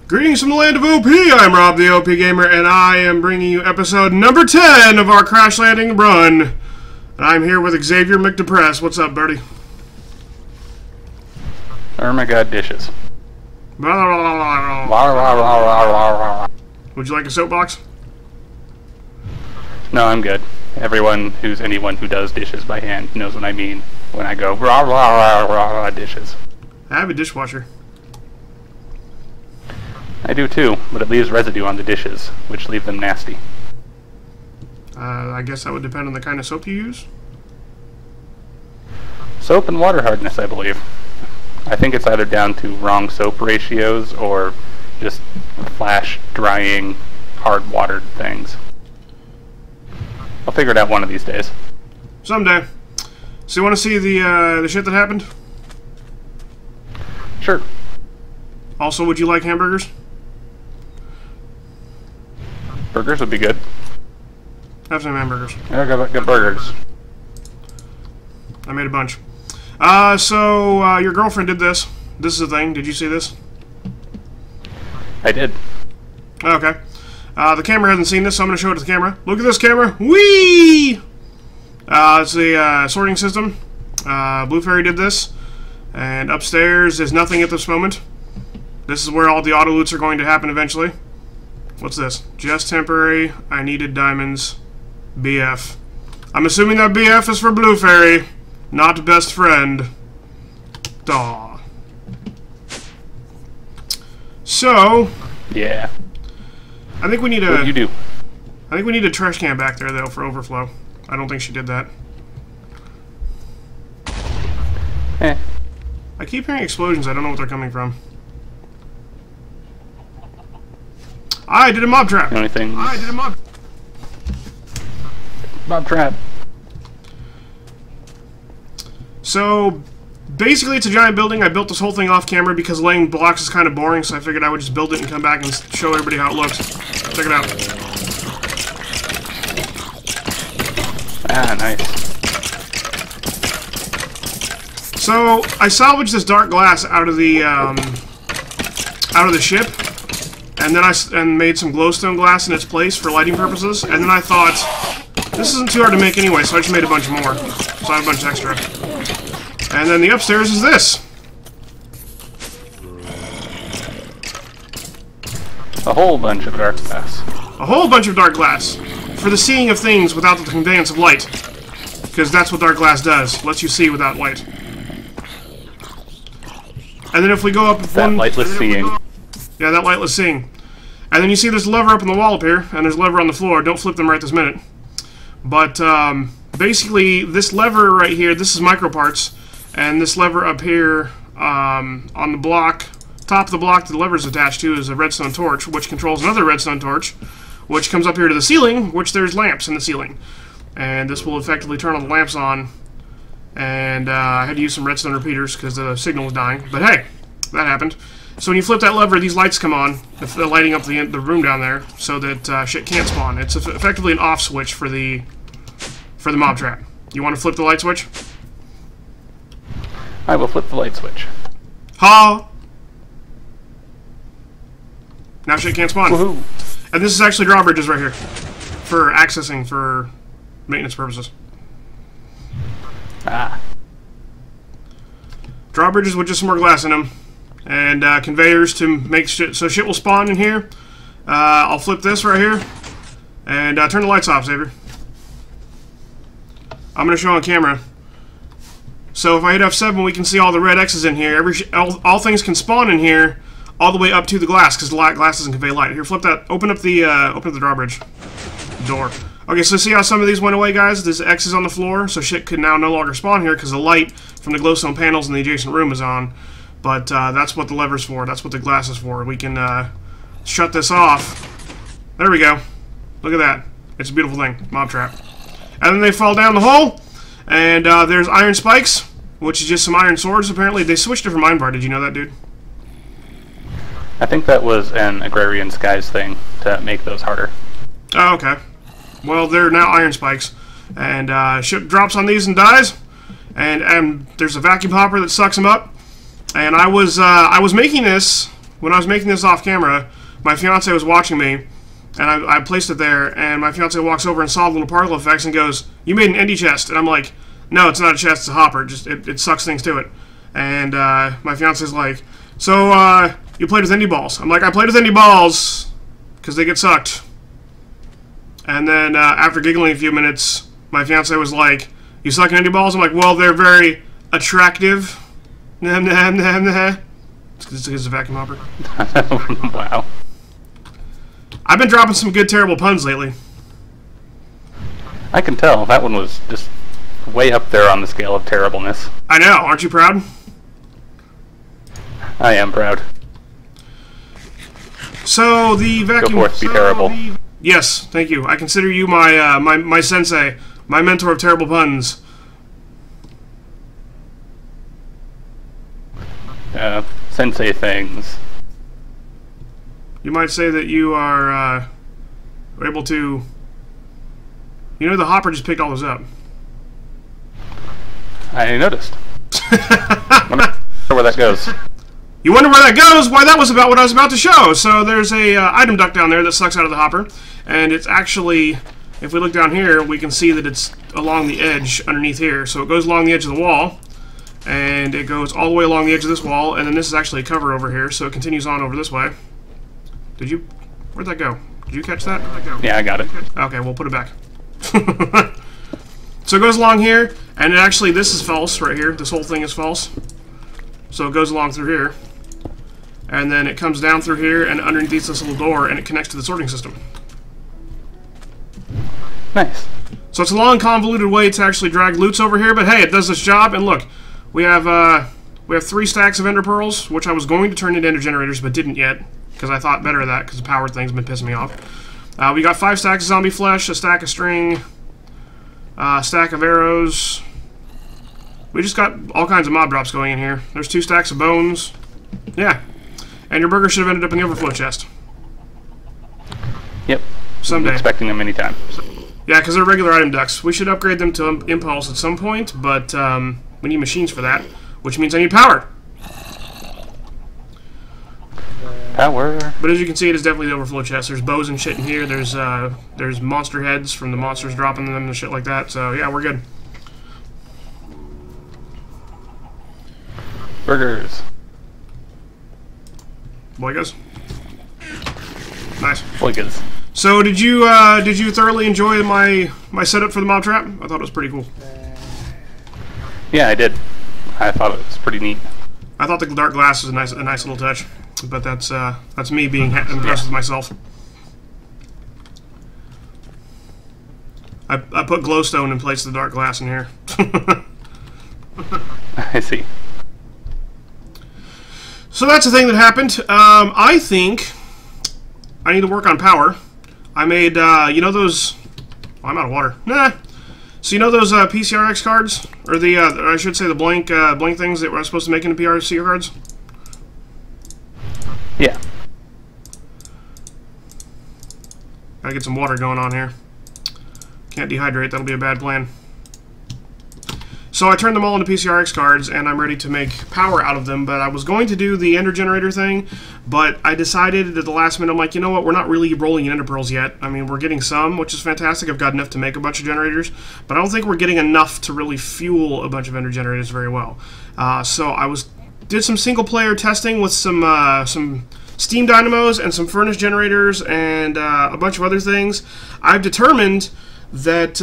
Greetings from the land of OP, I'm Rob the OPGamer, and I am bringing you episode number 10 of our Crash Landing run. And I'm here with Xavier McDepress. What's up, buddy? Oh my god, dishes. Would you like a soapbox? No, I'm good. Anyone who does dishes by hand knows what I mean when I go dishes. I have a dishwasher. I do too, but it leaves residue on the dishes, which leave them nasty. I guess that would depend on the kind of soap you use. Soap and water hardness, I believe. I think it's either down to wrong soap ratios or just flash drying hard watered things. I'll figure it out one of these days. Someday. So you want to see the shit that happened? Sure. Also, would you like hamburgers? Burgers would be good. Have some hamburgers. Yeah, good burgers. I made a bunch. So your girlfriend did this. This is the thing. Did you see this? I did. Okay. The camera hasn't seen this, so I'm going to show it to the camera. Look at this camera. Whee! It's the sorting system. Blue Fairy did this. And upstairs is nothing at this moment. This is where all the auto loots are going to happen eventually. What's this? Just temporary. I needed diamonds. BF. I'm assuming that BF is for Blue Fairy, not best friend. Daw. So. Yeah. I think we need a. What do you do? I think we need a trash can back there though for overflow. I don't think she did that. Eh. I keep hearing explosions. I don't know what they're coming from. I did a mob trap. The only thing. I did a mob trap. So basically, it's a giant building. I built this whole thing off camera because laying blocks is kind of boring. So I figured I would just build it and come back and show everybody how it looks. Check it out. Ah, nice. So I salvaged this dark glass out of the ship, and then made some glowstone glass in its place for lighting purposes. And then I thought this isn't too hard to make anyway, so I just made a bunch more. So I have a bunch extra. And then the upstairs is this. A whole bunch of dark glass. A whole bunch of dark glass for the seeing of things without the conveyance of light, because that's what dark glass does. Lets you see without light. And then if we go up That lightless seeing. Yeah, that lightless seeing. And then you see there's a lever up on the wall up here, and there's a lever on the floor. Don't flip them right this minute. But basically, this lever right here, this is micro parts, and this lever up here on the block, top of the block that the lever is attached to, is a redstone torch, which controls another redstone torch, which comes up here to the ceiling, which there's lamps in the ceiling. And this will effectively turn all the lamps on. And I had to use some redstone repeaters because the signal was dying. But hey, that happened. So when you flip that lever, these lights come on, lighting up the room down there, so that shit can't spawn. It's effectively an off switch for the mob trap. You want to flip the light switch? I will flip the light switch. Ha! Now shit can't spawn. Woohoo! And this is actually drawbridges right here for accessing for maintenance purposes. Ah. Drawbridges with just some more glass in them. And conveyors to make shit so shit will spawn in here. I'll flip this right here. And turn the lights off, Xavier. I'm going to show on camera. So if I hit F7, we can see all the red X's in here. All things can spawn in here all the way up to the glass, because the glass doesn't convey light. Here, flip that. Open up the drawbridge door. Okay, so see how some of these went away, guys? This X is on the floor, so shit could now no longer spawn here because the light from the glowstone panels in the adjacent room is on. But that's what the lever's for. That's what the glass is for. We can shut this off. There we go. Look at that. It's a beautiful thing. Mob trap. And then they fall down the hole. And there's iron spikes, which is just some iron swords. Apparently, they switched it from Iron Bar. Did you know that, dude? I think that was an Agrarian Skies thing to make those harder. Oh, okay. Well, they're now iron spikes. And ship drops on these and dies. And there's a vacuum hopper that sucks them up. And I was making this when I was making this off camera, my fiance was watching me, and I placed it there, and my fiance walks over and saw the little particle effects and goes, "You made an indie chest." And I'm like, "No, it's not a chest, it's a hopper. Just it sucks things to it." And my fiance's like, "So you played with indie balls?" I'm like, "I played with indie balls because they get sucked." And then after giggling a few minutes, my fiance was like, "You suck indie balls?" I'm like, "Well, they're very attractive." It's a vacuum hopper. Wow. I've been dropping some good terrible puns lately. I can tell. That one was just way up there on the scale of terribleness. I know. Aren't you proud? I am proud. So the vacuum. Go forth, be terrible. Yes, thank you. I consider you my my sensei, my mentor of terrible puns. Sensei things. You might say that you are able to. You know, the hopper just picked all those up. I noticed. Wonder where that goes. You wonder where that goes? Why, that was about what I was about to show. So there's a item duct down there that sucks out of the hopper, and it's actually, if we look down here, we can see that it's along the edge underneath here. So it goes along the edge of the wall, and it goes all the way along the edge of this wall, and then this is actually a cover over here, so it continues on over this way. Did you? Where'd that go? Did you catch that? Where'd that go? Yeah, I got it. Okay, we'll put it back. So it goes along here, and it actually, this is false right here. This whole thing is false. So it goes along through here, and then it comes down through here and underneath this little door, and it connects to the sorting system. Nice. So it's a long, convoluted way to actually drag loots over here, but hey, it does its job. And look, we have 3 stacks of ender pearls, which I was going to turn into ender generators, but didn't yet, because I thought better of that, because the power thing's been pissing me off. We got 5 stacks of zombie flesh, a stack of string, a stack of arrows. We just got all kinds of mob drops going in here. There's 2 stacks of bones. Yeah. And your burger should have ended up in the overflow chest. Yep. Someday. I'm expecting them anytime. Yeah, because they're regular item ducts. We should upgrade them to impulse at some point, but we need machines for that, which means I need power. Power. But as you can see, it is definitely the overflow chest. There's bows and shit in here. There's monster heads from the monsters dropping them and shit like that. So yeah, we're good. Burgers. Boygos. Nice. Boygos. So did you thoroughly enjoy my setup for the mob trap? I thought it was pretty cool. Yeah, I did. I thought it was pretty neat. I thought the dark glass was a nice little touch, but that's me being impressed with myself. I put glowstone in place of the dark glass in here. I see. So that's the thing that happened. I think I need to work on power. I made, you know those... Oh, I'm out of water. Nah. So you know those PCRX cards? Or the, I should say the blank things that we're supposed to make into PRC cards? Yeah. Gotta get some water going on here. Can't dehydrate, that'll be a bad plan. So I turned them all into PCRX cards, and I'm ready to make power out of them, but I was going to do the ender generator thing, but I decided at the last minute, I'm like, you know what, we're not really rolling in ender pearls yet. I mean, we're getting some, which is fantastic. I've got enough to make a bunch of generators, but I don't think we're getting enough to really fuel a bunch of ender generators very well. So I did some single-player testing with some steam dynamos and some furnace generators and a bunch of other things. I've determined that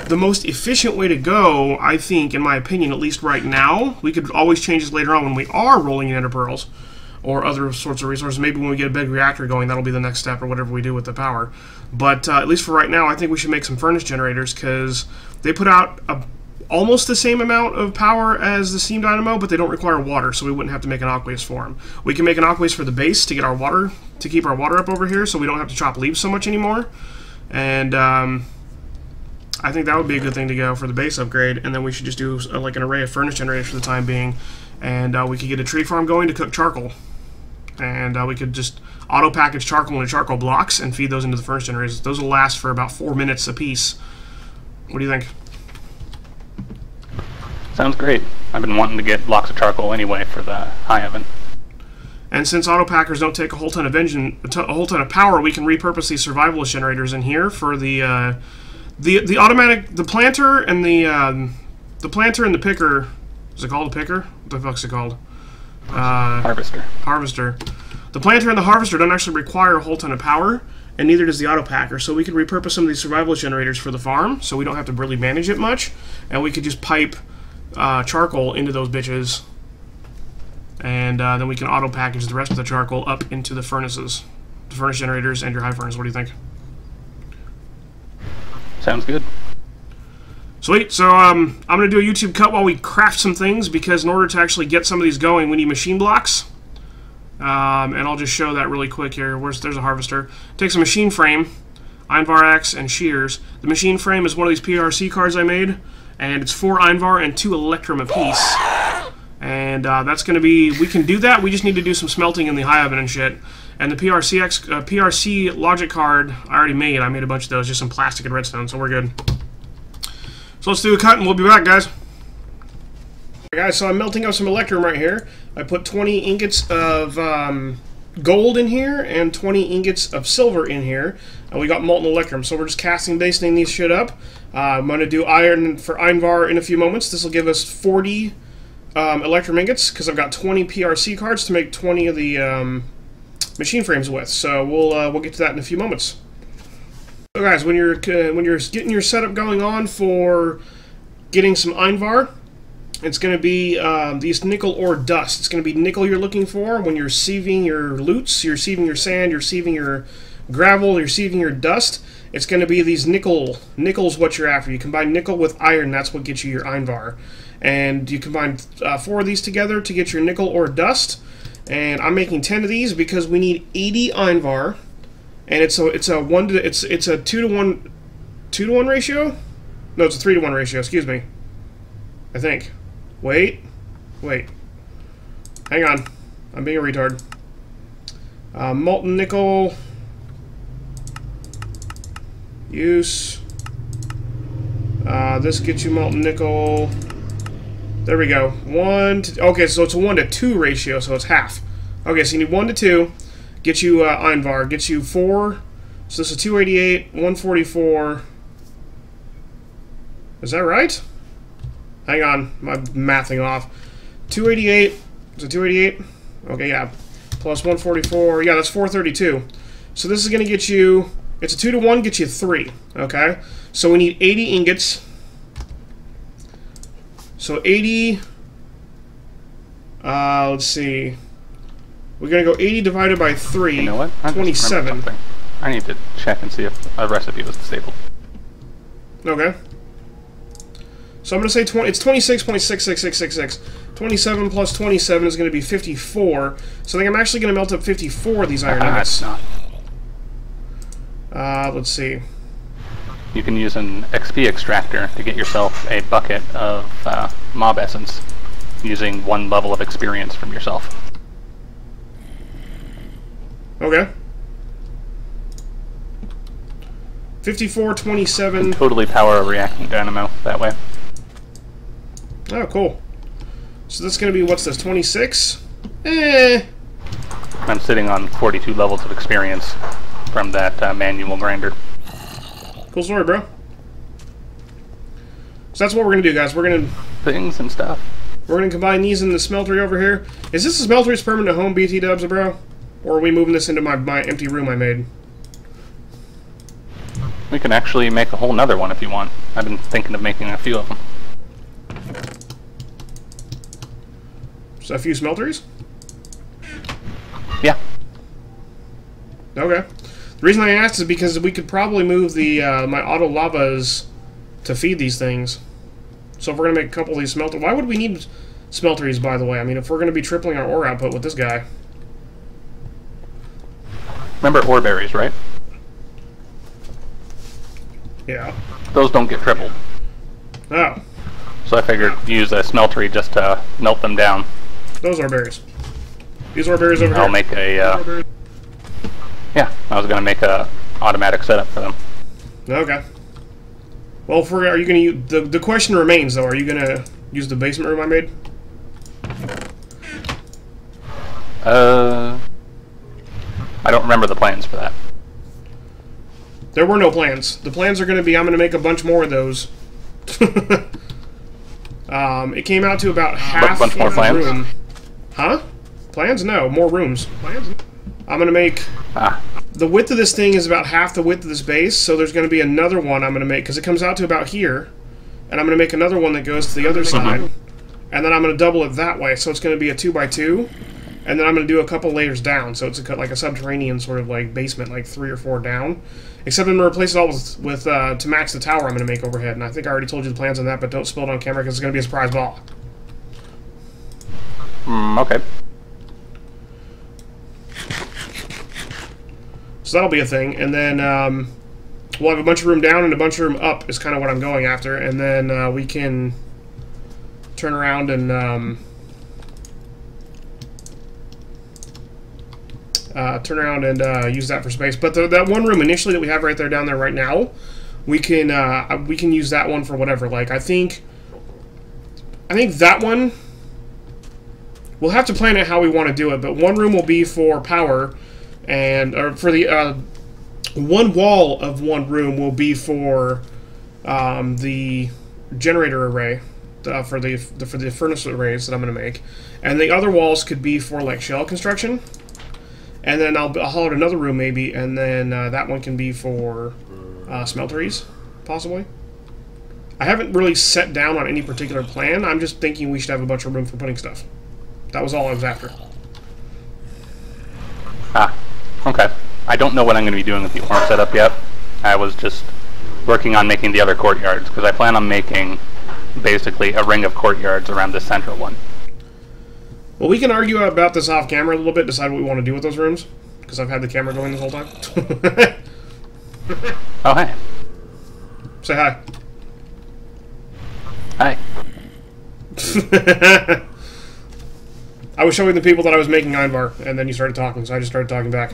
the most efficient way to go, I think, in my opinion, at least right now, we could always change this later on when we are rolling in ender pearls or other sorts of resources. Maybe when we get a big reactor going, that'll be the next step or whatever we do with the power. But at least for right now, I think we should make some furnace generators because they put out almost the same amount of power as the steam dynamo, but they don't require water, so we wouldn't have to make an aqueous for them. We can make an aqueous for the base to get our water, to keep our water up over here, so we don't have to chop leaves so much anymore. And I think that would be a good thing to go for the base upgrade, and then we should just do like an array of furnace generators for the time being, and we could get a tree farm going to cook charcoal, and we could just auto-package charcoal into charcoal blocks and feed those into the furnace generators. Those will last for about 4 minutes a piece. What do you think? Sounds great. I've been wanting to get blocks of charcoal anyway for the high oven. And since auto packers don't take a whole ton of power, we can repurpose these survivalist generators in here for the planter and the planter and the picker. Is it called a picker? What the fuck's it called? Harvester. Harvester. The planter and the harvester don't actually require a whole ton of power, and neither does the auto packer. So we can repurpose some of these survivalist generators for the farm, so we don't have to really manage it much, and we could just pipe charcoal into those bitches. And then we can auto-package the rest of the charcoal up into the furnaces. The furnace generators and your high furnace. What do you think? Sounds good. Sweet. So I'm going to do a YouTube cut while we craft some things, because in order to actually get some of these going, we need machine blocks. And I'll just show that really quick here. There's a harvester. It takes a machine frame, Einvar axe, and shears. The machine frame is one of these PRC cards I made, and it's 4 Einvar and 2 Electrum apiece. And that's going to be, we can do that, we just need to do some smelting in the high oven and shit. And the PRC Logic card I already made. I made a bunch of those, just some plastic and redstone, so we're good. So let's do a cut and we'll be back, guys. Alright guys, so I'm melting up some Electrum right here. I put 20 ingots of gold in here and 20 ingots of silver in here. And we got molten Electrum, so we're just casting basting these shit up. I'm going to do iron for Einvar in a few moments. This will give us 40 Electrum ingots, because I've got 20 PRC cards to make 20 of the machine frames with. So we'll get to that in a few moments. So guys, when you're getting your setup going on for getting some Einvar, it's going to be these nickel ore dust. It's going to be nickel you're looking for when you're sieving your loots, you're sieving your sand, you're sieving your gravel, you're sieving your dust. It's going to be these nickel. Nickel's what you're after. You combine nickel with iron, that's what gets you your Einvar. And you combine 4 of these together to get your nickel ore dust. And I'm making 10 of these because we need 80 Einvar. And it's a 2 to 1 ratio? No, it's a 3 to 1 ratio, excuse me. I think. Wait. Hang on. I'm being a retard. Molten nickel. Use. This gets you molten nickel. There we go. Okay, so it's a 1 to 2 ratio, so it's half. Okay, so you need 1 to 2. Get you Einvar. Gets you 4. So this is 288, 144. Is that right? Hang on, I'm mathing off. 288. Is it 288? Okay, yeah. Plus 144. Yeah, that's 432. So this is going to get you... It's a 2 to 1, gets you 3. Okay? So we need 80 ingots. So 80... let's see. We're going to go 80 divided by 3. You know what? 27. I need to check and see if a recipe was disabled. Okay. So I'm going to say it's 26.66666. 27 plus 27 is going to be 54. So I think I'm actually going to melt up 54 of these iron nuggets. Let's see. You can use an XP extractor to get yourself a bucket of mob essence using 1 level of experience from yourself. Okay. 5427. You can totally power a reacting dynamo that way. Oh, cool. So this is going to be, what's this, 26? I'm sitting on 42 levels of experience from that manual grinder. Cool story, bro. So that's what we're going to do, guys. We're going to... Things and stuff. We're going to combine these in the smeltery over here. Is this the smeltery's permanent home, BT dubs, bro? Or are we moving this into my empty room I made? We can actually make a whole nother one if you want. I've been thinking of making a few of them. So a few smelteries? Yeah. Okay. The reason I asked is because we could probably move the my auto lavas to feed these things. So if we're going to make a couple of these smelteries... Why would we need smelteries, by the way? I mean, if we're going to be tripling our ore output with this guy. Remember ore berries, right? Yeah. Those don't get tripled. Oh. So I figured use a smeltery just to melt them down. Those are berries. These are berries over here. I'll make a... yeah, I was going to make a automatic setup for them. Okay. Well, are you going to use... The question remains, though. Are you going to use the basement room I made? I don't remember the plans for that. There were no plans. The plans are going to be, I'm going to make a bunch more of those. It came out to about half a bunch more plans? room. Huh? Plans? No, more rooms. Plans? I'm going to make... The width of this thing is about half the width of this base, so there's going to be another one I'm going to make, because it comes out to about here, and I'm going to make another one that goes to the other side, and then I'm going to double it that way, so it's going to be a 2x2, and then I'm going to do a couple layers down, so it's like a subterranean sort of like basement, like 3 or 4 down, except I'm going to replace it all with to match the tower I'm going to make overhead, and I think I already told you the plans on that, but don't spill it on camera, because it's going to be a surprise ball. Okay. So that'll be a thing, and then we'll have a bunch of room down and a bunch of room up is kind of what I'm going after, and then we can turn around and use that for space. But that one room initially that we have right there down there right now, we can use that one for whatever. Like I think that one we'll have to plan out how we want to do it. But one room will be for power. Or for the one wall of one room will be for the generator array for the furnace arrays that I'm going to make, and the other walls could be for like shell construction. And then I'll haul out another room maybe, and then that one can be for smelteries, possibly. I haven't really set down on any particular plan. I'm just thinking we should have a bunch of room for putting stuff. That was all I was after. Okay. I don't know what I'm going to be doing with the orange setup yet. I was just working on making the other courtyards, because I plan on making basically a ring of courtyards around the central one. Well, we can argue about this off camera a little bit, decide what we want to do with those rooms, because I've had the camera going this whole time. Oh, hey. Say hi. Hi. I was showing the people that I was making Einvar, and then you started talking, so I just started talking back.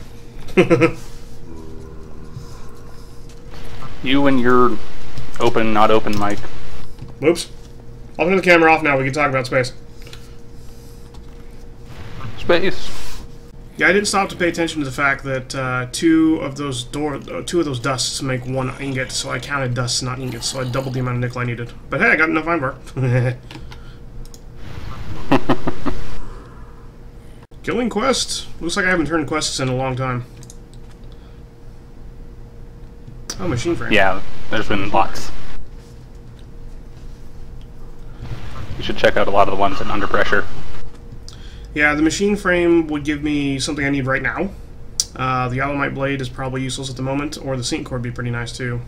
You and your open, not open mic. Whoops. I'll turn the camera off now. We can talk about space. Space. Yeah, I didn't stop to pay attention to the fact that two of those dusts make one ingot, so I counted dusts, not ingots, so I doubled the amount of nickel I needed. But hey, I got enough Einvar. Killing quest. Looks like I haven't turned quests in a long time. Oh, machine frame. Yeah, there's been lots. You should check out a lot of the ones in Under Pressure. Yeah, the machine frame would give me something I need right now. The Alumite blade is probably useless at the moment, or the sync core would be pretty nice too.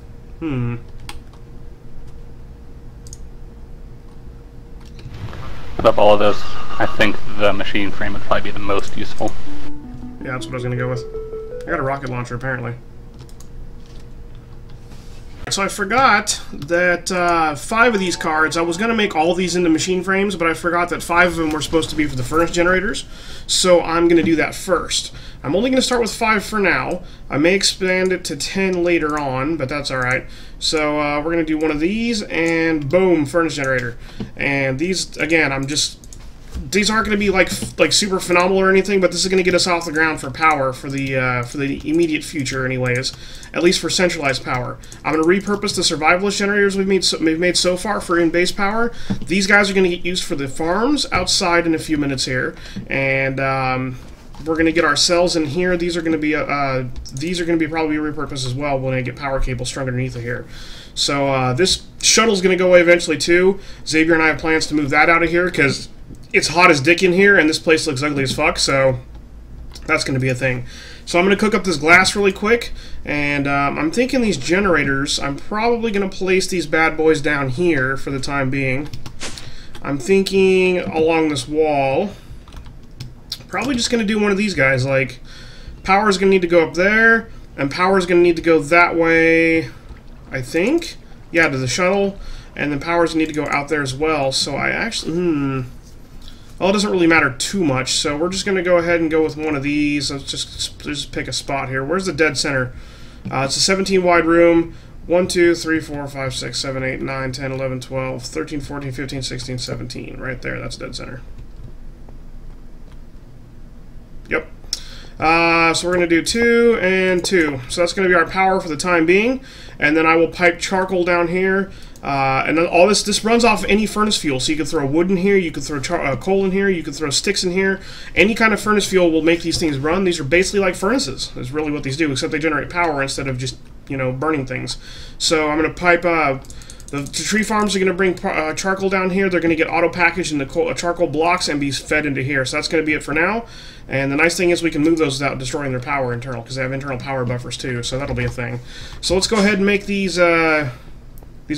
Of all of those, I think the machine frame would probably be the most useful. Yeah, that's what I was going to go with. I got a rocket launcher, apparently. So I forgot that 5 of these cards, I was going to make all these into machine frames, but I forgot that 5 of them were supposed to be for the furnace generators, so I'm going to do that first. I'm only going to start with 5 for now. I may expand it to 10 later on, but that's alright. So we're going to do one of these, and boom, furnace generator. And these, again, these aren't going to be like super phenomenal or anything, but this is going to get us off the ground for power for the immediate future, anyways. At least for centralized power. I'm going to repurpose the survivalist generators we've made so far for in-base power. These guys are going to get used for the farms outside in a few minutes here, and we're going to get our cells in here. These are going to be probably repurposed as well when I get power cables strung underneath of here. So this shuttle's going to go away eventually too. Xavier and I have plans to move that out of here because it's hot as dick in here, and this place looks ugly as fuck, so that's going to be a thing. So I'm going to cook up this glass really quick, and I'm thinking these generators, I'm probably going to place these bad boys down here for the time being. I'm thinking along this wall, probably just going to do one of these guys, like power's going to need to go up there, and power's going to need to go that way, I think. Yeah, to the shuttle, and then power's going to need to go out there as well, so I actually, well, it doesn't really matter too much, so we're just going to go ahead and go with one of these. Let's just pick a spot here. Where's the dead center? It's a 17 wide room. 1, 2, 3, 4, 5, 6, 7, 8, 9, 10, 11, 12, 13, 14, 15, 16, 17. Right there, that's dead center. So we're going to do 2 and 2. So that's going to be our power for the time being. And then I will pipe charcoal down here. And then all this runs off any furnace fuel. So you can throw wood in here, you can throw coal in here, you can throw sticks in here. Any kind of furnace fuel will make these things run. These are basically like furnaces, is really what these do, except they generate power instead of just, you know, burning things. So I'm going to pipe... the tree farms are going to bring charcoal down here. They're going to get auto-packaged into charcoal blocks and be fed into here. So that's going to be it for now. And the nice thing is we can move those without destroying their power internal, because they have internal power buffers too. So that'll be a thing. So let's go ahead and make these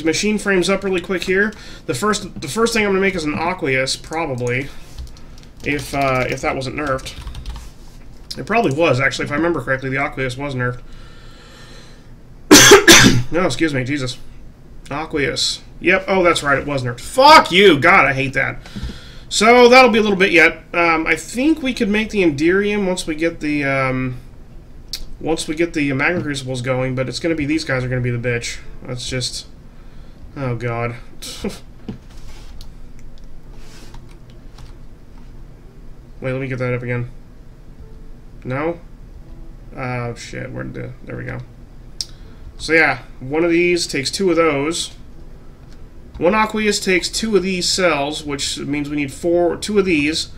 machine frames up really quick here. The first thing I'm going to make is an aqueous, probably, if that wasn't nerfed. It probably was, actually, if I remember correctly. The aqueous was nerfed. No, excuse me, Jesus. Aqueous. Yep, oh, that's right, it was nerfed. Fuck you! God, I hate that. So, that'll be a little bit yet. I think we could make the Enderium once we get the, Magma Crucibles going, but it's going to be, these guys are going to be the bitch. That's just... Oh, God. Wait, let me get that up again. No? Oh, shit, there we go. So yeah, one of these takes 2 of those. One aqueous takes 2 of these cells, which means we need 2 of these,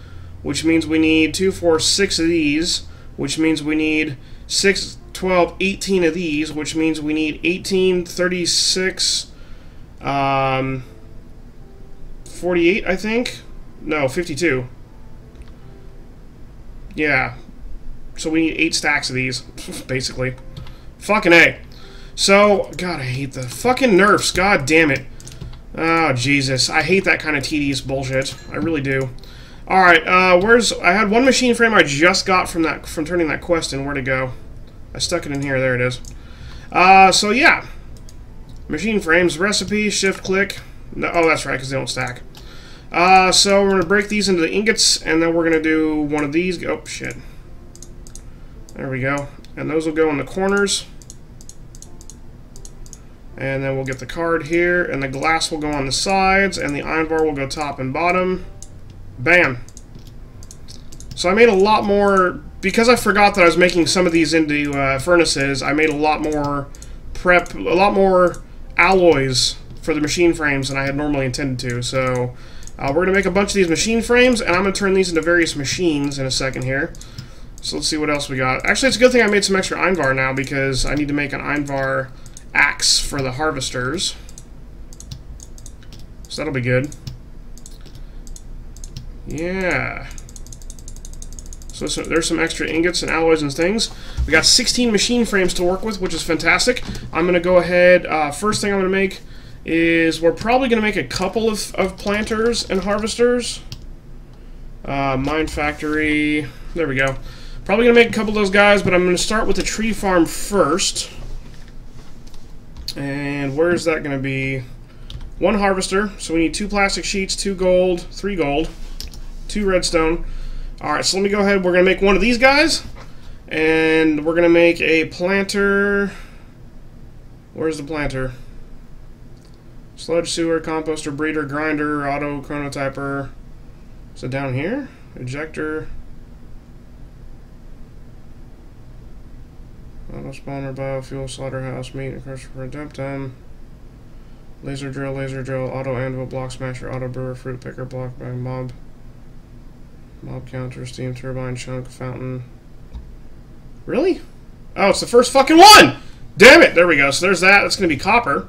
which means we need 2, 4, 6 of these, which means we need 6, 12, 18 of these, which means we need 18, 36, 48, I think? No, 52. Yeah. So we need 8 stacks of these, basically. Fucking A. So, God, I hate the fucking nerfs. God damn it. Oh, Jesus. I hate that kind of tedious bullshit. I really do. Alright, I had one machine frame I just got from turning that quest in. Where'd it go? I stuck it in here. There it is. So, yeah. Machine frames, recipe, shift-click. No, oh, that's right, because they don't stack. So we're going to break these into the ingots, and then we're going to do one of these. Oh, shit. There we go. And those will go in the corners. And then we'll get the card here, and the glass will go on the sides, and the iron bar will go top and bottom. Bam. So I made a lot more, because I forgot that I was making some of these into furnaces, I made a lot more alloys for the machine frames than I had normally intended to. So we're going to make a bunch of these machine frames, and I'm going to turn these into various machines in a second here. So let's see what else we got. Actually, it's a good thing I made some extra iron bar now, because I need to make an iron bar axe for the harvesters. So that'll be good. Yeah. So there's some extra ingots and alloys and things. We got 16 machine frames to work with, which is fantastic. I'm going to go ahead, first thing I'm going to make is we're probably going to make a couple of planters and harvesters. Mine factory, there we go. Probably going to make a couple of those guys, but I'm going to start with the tree farm first. And where's that going to be? 1 harvester, so we need 2 plastic sheets, 2 gold, 3 gold, 2 redstone. Alright, so let me go ahead, we're going to make one of these guys, and we're going to make a planter. Where's the planter? Sludge, sewer, composter, breeder, grinder, auto, chronotyper. Is it down here? Ejector. Auto spawner, biofuel, slaughterhouse, meat, and crusher for dump time. Laser drill, auto anvil, block smasher, auto brewer, fruit picker, block by mob. Mob counter, steam turbine, chunk, fountain. Really? Oh, it's the first fucking one! Damn it! There we go. So there's that. That's going to be copper.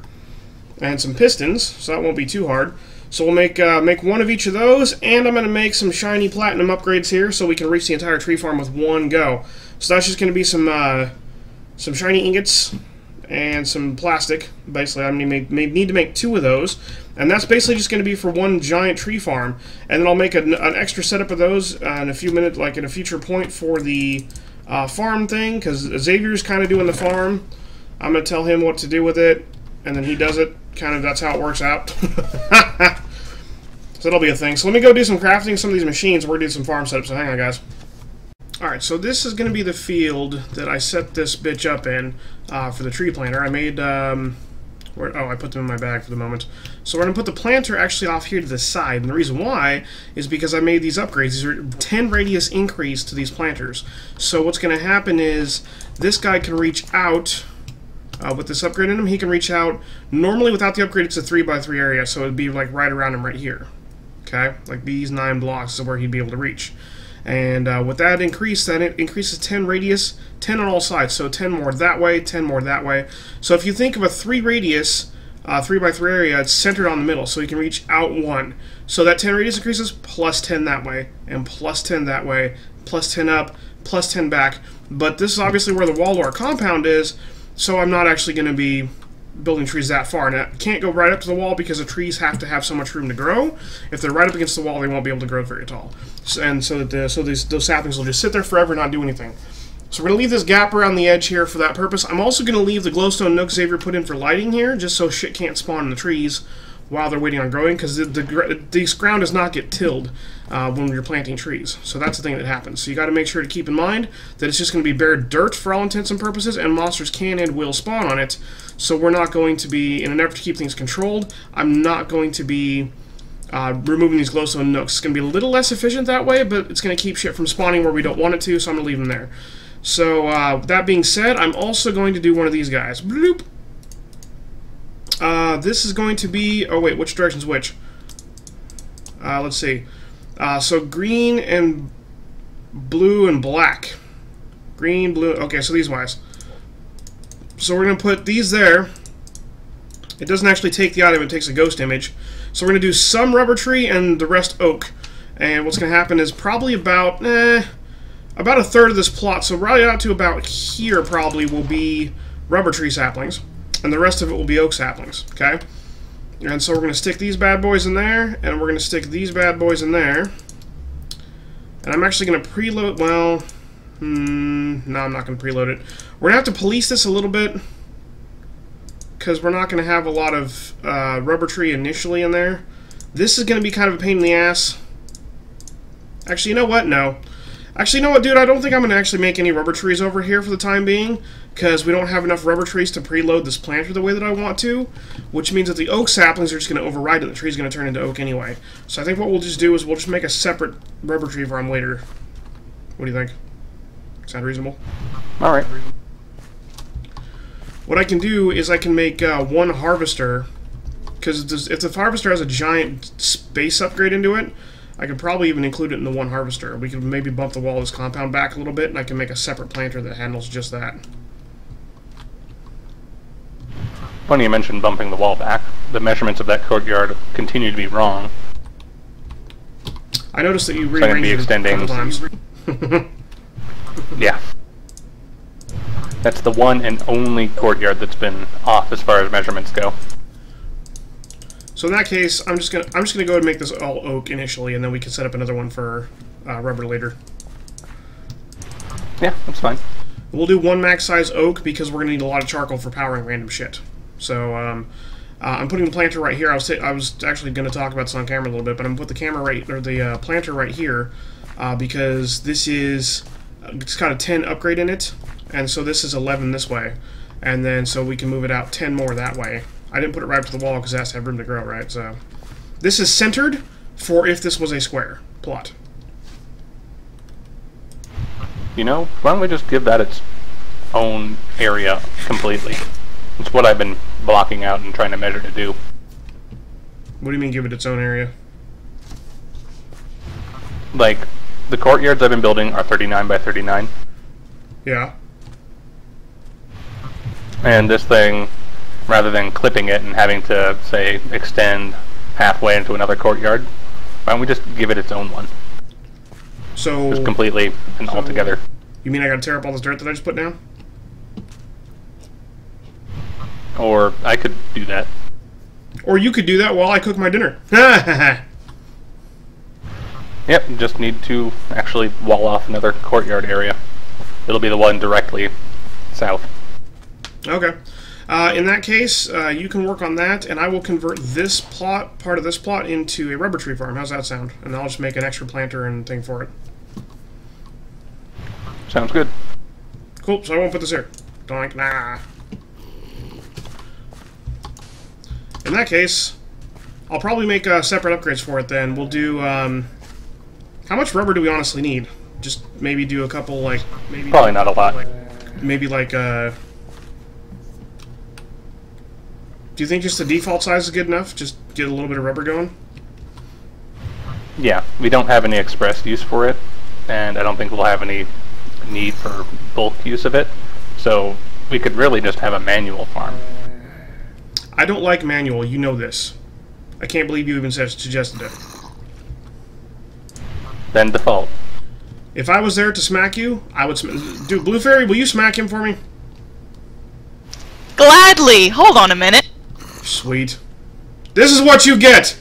And some pistons, so that won't be too hard. So we'll make one of each of those, and I'm going to make some shiny platinum upgrades here so we can reach the entire tree farm with one go. So that's just going to be some shiny ingots and some plastic. Basically, I need to make 2 of those, and that's basically just going to be for one giant tree farm. And then I'll make an extra setup of those in a few minutes, like at a future point for the farm thing, because Xavier's kind of doing the farm. I'm going to tell him what to do with it, and then he does it. Kind of, that's how it works out. So that'll be a thing. So let me go do some crafting, some of these machines. We're going to do some farm setups, so hang on, guys. Alright, so this is going to be the field that I set this bitch up in for the tree planter. I made Oh, I put them in my bag for the moment. So we're going to put the planter actually off here to the side. And the reason why is because I made these upgrades. These are 10 radius increase to these planters. So what's going to happen is this guy can reach out with this upgrade in him. He can reach out. Normally without the upgrade, it's a 3x3 area. So it would be like right around him right here. Okay? Like these 9 blocks is where he'd be able to reach. And with that increase, then it increases 10 radius, 10 on all sides. So 10 more that way, 10 more that way. So if you think of a 3 radius, 3x3 area, it's centered on the middle, so you can reach out 1. So that 10 radius increases, plus 10 that way, and plus 10 that way, plus 10 up, plus 10 back. But this is obviously where the wall to our compound is, so I'm not actually going to be building trees that far. And I can't go right up to the wall because the trees have to have so much room to grow. If they're right up against the wall, they won't be able to grow very tall. And so those saplings will just sit there forever and not do anything. So we're going to leave this gap around the edge here for that purpose. I'm also going to leave the glowstone nooks Xavier put in for lighting here, just so shit can't spawn in the trees while they're waiting on growing, because this ground does not get tilled when you're planting trees. So that's the thing that happens. So you got to make sure to keep in mind that it's just going to be bare dirt for all intents and purposes, and monsters can and will spawn on it. So we're not going to be, in an effort to keep things controlled, I'm not going to be removing these glowstone nooks. It's going to be a little less efficient that way, but it's going to keep shit from spawning where we don't want it to, so I'm going to leave them there. So, that being said, I'm also going to do one of these guys. Bloop! This is going to be... Oh, wait, which direction's which? Let's see. So, green and blue and black. Green, blue... Okay, so these wise. So we're going to put these there. It doesn't actually take the item, it takes a ghost image. So we're going to do some rubber tree and the rest oak. And what's going to happen is probably about a third of this plot, so right out to about here probably will be rubber tree saplings, and the rest of it will be oak saplings, okay? And so we're going to stick these bad boys in there, and we're going to stick these bad boys in there. And I'm actually going to preload, well, no, I'm not going to preload it. We're going to have to police this a little bit, because we're not going to have a lot of rubber tree initially in there. This is going to be kind of a pain in the ass. Actually, you know what? No. Actually, you know what, dude? I don't think I'm going to actually make any rubber trees over here for the time being, because we don't have enough rubber trees to preload this planter the way that I want to, which means that the oak saplings are just going to override it. The tree's going to turn into oak anyway. So I think what we'll just do is we'll just make a separate rubber tree farm later. What do you think? Sound reasonable? All right. What I can do is I can make one harvester, because if the harvester has a giant space upgrade into it, I could probably even include it in the one harvester. We could maybe bump the wall of this compound back a little bit, and I can make a separate planter that handles just that. Funny you mentioned bumping the wall back. The measurements of that courtyard continue to be wrong. I noticed that you So I'm going to be rearranged it a couple extending. times. Yeah. That's the one and only courtyard that's been off as far as measurements go. So in that case, I'm just gonna go ahead and make this all oak initially, and then we can set up another one for rubber later. Yeah, that's fine. We'll do one max size oak because we're gonna need a lot of charcoal for powering random shit. So I'm putting the planter right here. I was actually gonna talk about this on camera a little bit, but I'm gonna put the planter right here because this is it's got a 10 upgrade in it, and so this is 11 this way, and then so we can move it out 10 more that way. I didn't put it right up to the wall because it has to have room to grow, right? So this is centered for if this was a square plot. You know, why don't we just give that its own area completely? It's what I've been blocking out and trying to measure to do. What do you mean give it its own area? Like, the courtyards I've been building are 39 by 39. Yeah. And this thing, rather than clipping it and having to, say, extend halfway into another courtyard, why don't we just give it its own one? So... Just completely and altogether. You mean I gotta tear up all this dirt that I just put down? Or I could do that. Or you could do that while I cook my dinner. Yep, just need to actually wall off another courtyard area. It'll be the one directly south. Okay. In that case, you can work on that, and I will convert this plot, part of this plot, into a rubber tree farm. How's that sound? And I'll just make an extra planter and thing for it. Sounds good. Cool, so I won't put this here. Doink, nah. In that case, I'll probably make separate upgrades for it then. We'll do, how much rubber do we honestly need? Just maybe do a couple, like, maybe... Probably not a lot. Maybe, like, do you think just the default size is good enough? Just get a little bit of rubber going? Yeah, we don't have any express use for it, and I don't think we'll have any need for bulk use of it. So we could really just have a manual farm. I don't like manual, you know this. I can't believe you even suggested it. Then default. If I was there to smack you, I would Dude, Blue Fairy, will you smack him for me? Gladly! Hold on a minute. Sweet. This is what you get!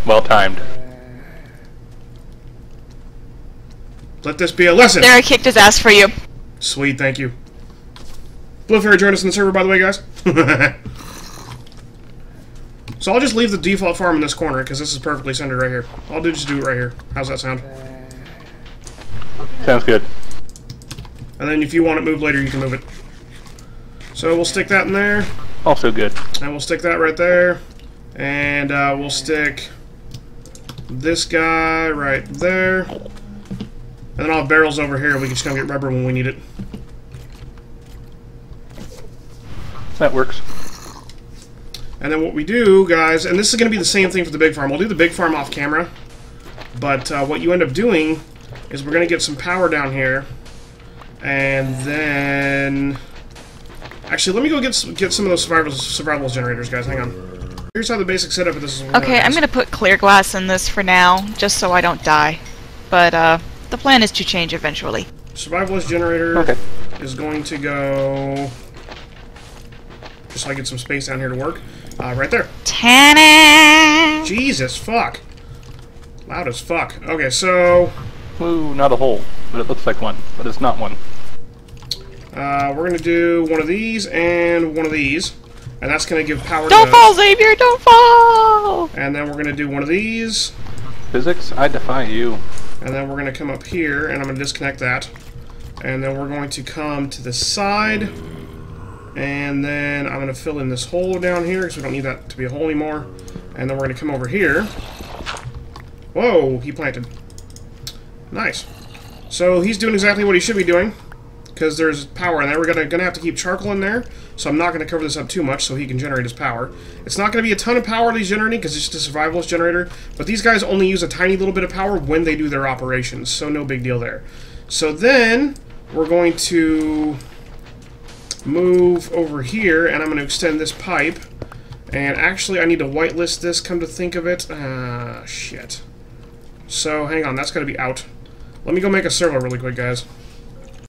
Well timed. Let this be a lesson! There, I kicked his ass for you. Sweet, thank you. Blue Fairy joined us in the server, by the way, guys. So I'll just leave the default farm in this corner, because this is perfectly centered right here. I'll just do it right here. How's that sound? Sounds good. And then if you want it moved later, you can move it. So we'll stick that in there. Also good. And we'll stick that right there. And we'll stick this guy right there. And then I'll have barrels over here. We can just come get rubber when we need it. That works. And then what we do, guys, and this is going to be the same thing for the big farm. We'll do the big farm off camera. But what you end up doing is we're going to get some power down here. And then... Actually, let me go get some of those survival generators, guys. Hang on. Here's how the basic setup of this is. Okay, I'm gonna put clear glass in this for now, just so I don't die. But, the plan is to change eventually. Survivalist generator is going to go... Just so I get some space down here to work. Right there. Tanner! Jesus, fuck. Loud as fuck. Okay, so... Ooh, not a hole, but it looks like one, but it's not one. We're going to do one of these and one of these. And that's going to give power Don't to fall, Xavier! Don't fall! And then we're going to do one of these. Physics, I defy you. And then we're going to come up here, and I'm going to disconnect that. And then we're going to come to the side. And then I'm going to fill in this hole down here, because we don't need that to be a hole anymore. And then we're going to come over here. Whoa, he planted. Nice. So he's doing exactly what he should be doing, because there's power in there. We're gonna have to keep charcoal in there, so I'm not going to cover this up too much so he can generate his power. It's not going to be a ton of power that he's generating, because it's just a survivalist generator, but these guys only use a tiny little bit of power when they do their operations, so no big deal there. So then, we're going to move over here, and I'm going to extend this pipe, and actually I need to whitelist this, come to think of it. Shit. So, hang on, that's got to be out. Let me go make a servo really quick, guys.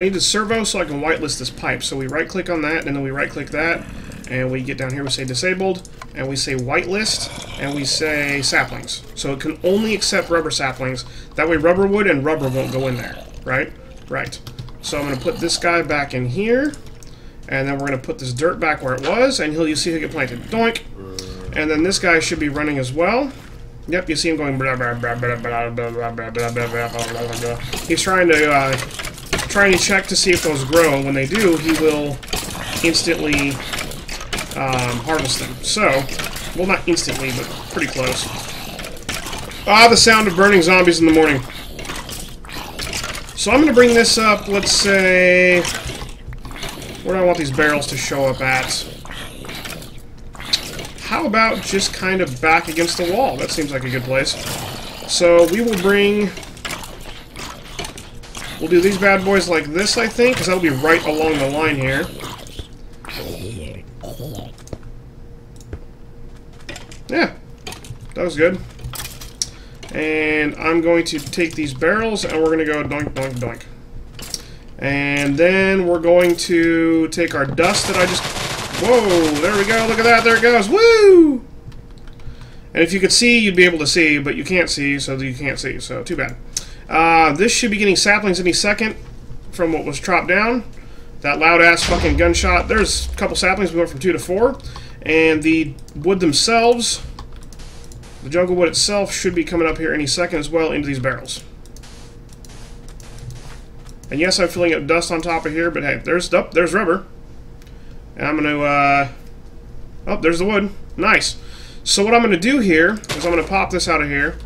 I need a servo so I can whitelist this pipe. So we right-click on that, and then we right-click that, and we get down here, we say disabled, and we say whitelist, and we say saplings. So it can only accept rubber saplings. That way rubber wood and rubber won't go in there, right? Right. So I'm going to put this guy back in here, and then we're going to put this dirt back where it was, and you see he'll get planted. Doink! And then this guy should be running as well. Yep, you see him going blah, blah, blah, blah, blah, blah, blah, blah, blah, blah, blah, blah. He's trying to check to see if those grow, and when they do, he will instantly harvest them. So, well, not instantly, but pretty close. Ah, the sound of burning zombies in the morning. So I'm going to bring this up, let's say... Where do I want these barrels to show up at? How about just kind of back against the wall? That seems like a good place. So we will bring... We'll do these bad boys like this, I think, because that'll be right along the line here. Yeah, that was good. And I'm going to take these barrels, and we're going to go doink, doink, doink. And then we're going to take our dust that I just... Whoa, there we go, look at that, there it goes, woo! And if you could see, you'd be able to see, but you can't see, so you can't see, so too bad. This should be getting saplings any second from what was chopped down. That loud-ass fucking gunshot. There's a couple saplings, we went from 2 to 4. And the wood themselves, the jungle wood itself, should be coming up here any second as well into these barrels. And yes, I'm filling up dust on top of here, but hey, there's rubber. And I'm going to Oh, there's the wood. Nice. So what I'm going to do here is I'm going to pop this out of here,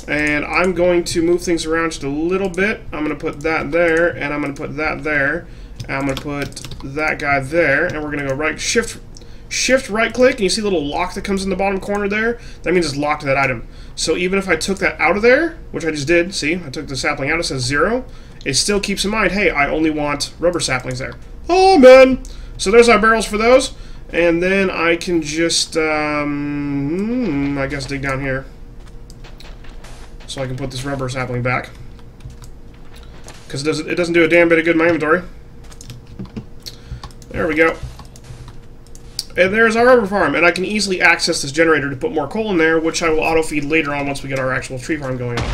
and I'm going to move things around just a little bit. I'm going to put that there, and I'm going to put that there, and I'm going to put that guy there, and we're going to go shift right click, and you see the little lock that comes in the bottom corner there? That means it's locked to that item. So even if I took that out of there, which I just did, see, I took the sapling out, it says 0, it still keeps in mind, hey, I only want rubber saplings there. Oh, man! So there's our barrels for those. And then I can just, I guess, dig down here. So I can put this rubber sapling back. Because it doesn't do a damn bit of good in my inventory. There we go. And there's our rubber farm. And I can easily access this generator to put more coal in there, which I will auto-feed later on once we get our actual tree farm going on.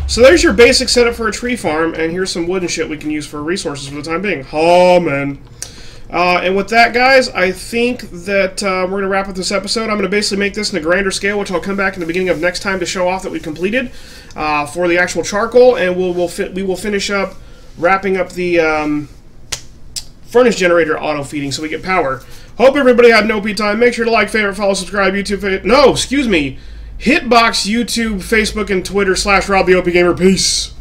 So there's your basic setup for a tree farm. And here's some wood and shit we can use for resources for the time being. Oh, man. And with that, guys, I think that we're going to wrap up this episode. I'm going to basically make this in a grander scale, which I'll come back in the beginning of next time to show off that we completed for the actual charcoal, and we will finish up wrapping up the furnace generator auto-feeding so we get power. Hope everybody had an OP time. Make sure to like, favorite, follow, subscribe, YouTube, no, excuse me, Hitbox, YouTube, Facebook, and Twitter / Rob the OPGamer. Peace.